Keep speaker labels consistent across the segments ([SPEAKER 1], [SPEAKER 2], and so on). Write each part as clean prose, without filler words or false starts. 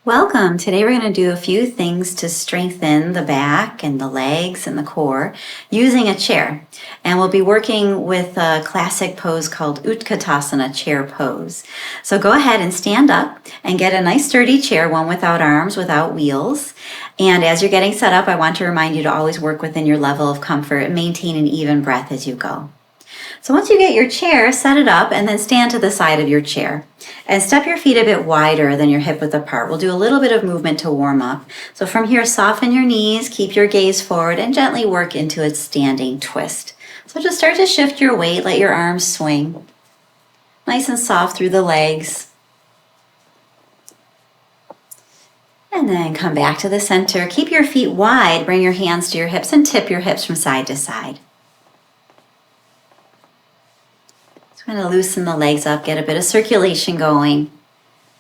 [SPEAKER 1] Welcome. Today we're going to do a few things to strengthen the back and the legs and the core using a chair. And we'll be working with a classic pose called Utkatasana chair pose. So go ahead and stand up and get a nice sturdy chair, one without arms, without wheels. And as you're getting set up, I want to remind you to always work within your level of comfort and maintain an even breath as you go. So once you get your chair, set it up and then stand to the side of your chair. And step your feet a bit wider than your hip width apart. We'll do a little bit of movement to warm up. So from here, soften your knees, keep your gaze forward, and gently work into a standing twist. So just start to shift your weight, let your arms swing. Nice and soft through the legs. And then come back to the center. Keep your feet wide, bring your hands to your hips, and tip your hips from side to side. Going to loosen the legs up, get a bit of circulation going,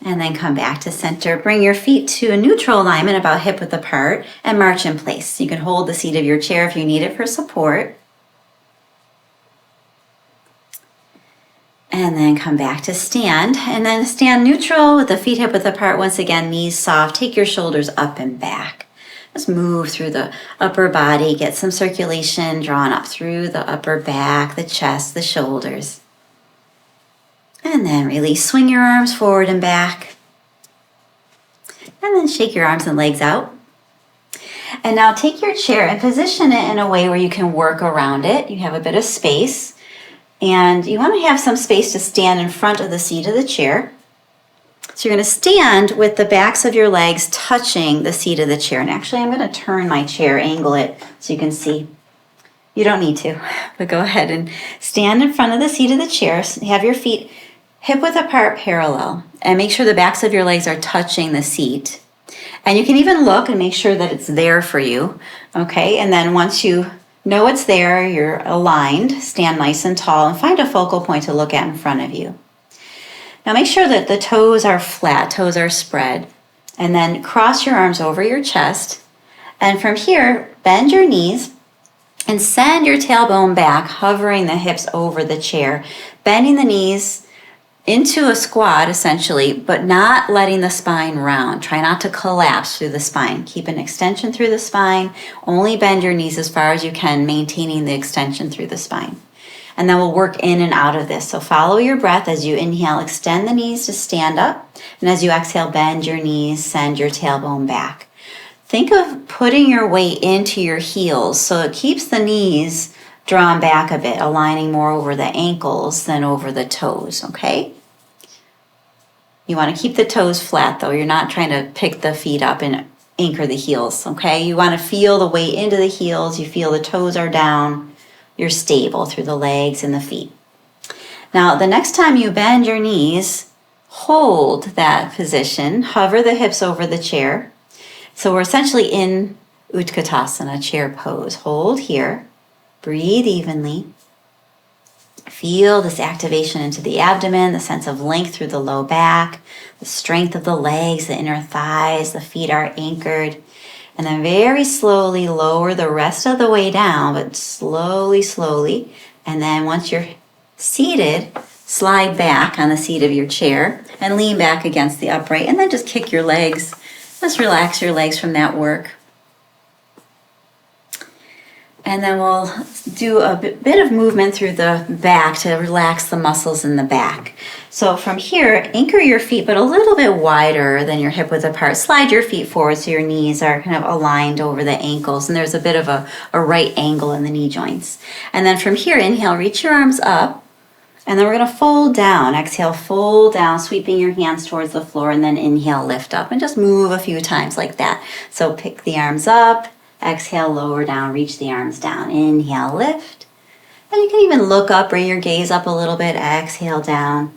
[SPEAKER 1] and then come back to center. Bring your feet to a neutral alignment, about hip width apart, and march in place. You can hold the seat of your chair if you need it for support. And then come back to stand, and then stand neutral with the feet hip width apart. Once again, knees soft. Take your shoulders up and back. Just move through the upper body, get some circulation drawn up through the upper back, the chest, the shoulders. And then release, swing your arms forward and back. And then shake your arms and legs out. And now take your chair and position it in a way where you can work around it. You have a bit of space. And you want to have some space to stand in front of the seat of the chair. So you're going to stand with the backs of your legs touching the seat of the chair. And actually, I'm going to turn my chair, angle it so you can see. You don't need to, but go ahead and stand in front of the seat of the chair. Have your feet hip width apart, parallel, and make sure the backs of your legs are touching the seat. And you can even look and make sure that it's there for you, okay? And then once you know it's there, you're aligned, stand nice and tall, and find a focal point to look at in front of you. Now make sure that the toes are flat, toes are spread, and then cross your arms over your chest. And from here, bend your knees and send your tailbone back, hovering the hips over the chair, bending the knees into a squat essentially, but not letting the spine round. Try not to collapse through the spine. Keep an extension through the spine. Only bend your knees as far as you can, maintaining the extension through the spine. And then we'll work in and out of this. So follow your breath as you inhale, extend the knees to stand up. And as you exhale, bend your knees, send your tailbone back. Think of putting your weight into your heels so it keeps the knees drawn back a bit, aligning more over the ankles than over the toes, okay? You want to keep the toes flat though. You're not trying to pick the feet up and anchor the heels, okay? You want to feel the weight into the heels. You feel the toes are down. You're stable through the legs and the feet. Now, the next time you bend your knees, hold that position. Hover the hips over the chair. So we're essentially in Utkatasana, chair pose. Hold here. Breathe evenly. Feel this activation into the abdomen, the sense of length through the low back, the strength of the legs, the inner thighs, the feet are anchored. And then very slowly lower the rest of the way down, but slowly. And then once you're seated, slide back on the seat of your chair and lean back against the upright. And then just kick your legs. Just relax your legs from that work. And then we'll do a bit of movement through the back to relax the muscles in the back. So from here, anchor your feet, but a little bit wider than your hip width apart. Slide your feet forward so your knees are kind of aligned over the ankles, and there's a bit of a right angle in the knee joints. And then from here, inhale, reach your arms up, and then we're going to fold down. Exhale, fold down, sweeping your hands towards the floor, and then inhale, lift up, and just move a few times like that. So pick the arms up. Exhale, lower down, reach the arms down. Inhale, lift. And you can even look up, bring your gaze up a little bit. Exhale, down.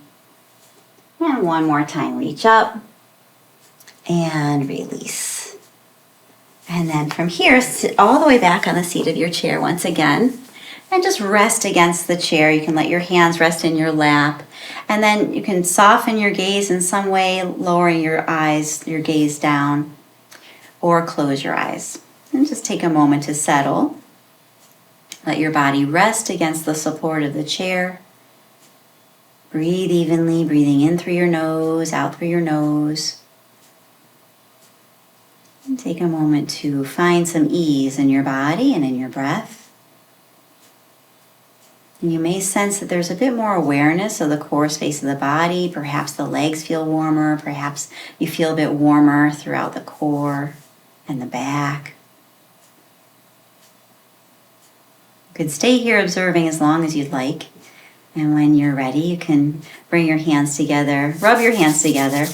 [SPEAKER 1] And one more time, reach up. And release. And then from here, sit all the way back on the seat of your chair once again. And just rest against the chair. You can let your hands rest in your lap. And then you can soften your gaze in some way, lowering your eyes, your gaze down. Or close your eyes. And just take a moment to settle. Let your body rest against the support of the chair. Breathe evenly, breathing in through your nose, out through your nose. Take a moment to find some ease in your body and in your breath. And you may sense that there's a bit more awareness of the core space of the body. Perhaps the legs feel warmer. Perhaps you feel a bit warmer throughout the core and the back. You could stay here observing as long as you'd like. And when you're ready, you can bring your hands together, rub your hands together,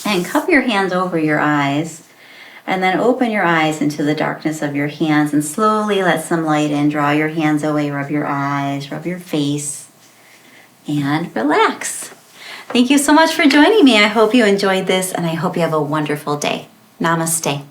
[SPEAKER 1] and cup your hands over your eyes. And then open your eyes into the darkness of your hands and slowly let some light in. Draw your hands away, rub your eyes, rub your face, and relax. Thank you so much for joining me. I hope you enjoyed this, and I hope you have a wonderful day. Namaste.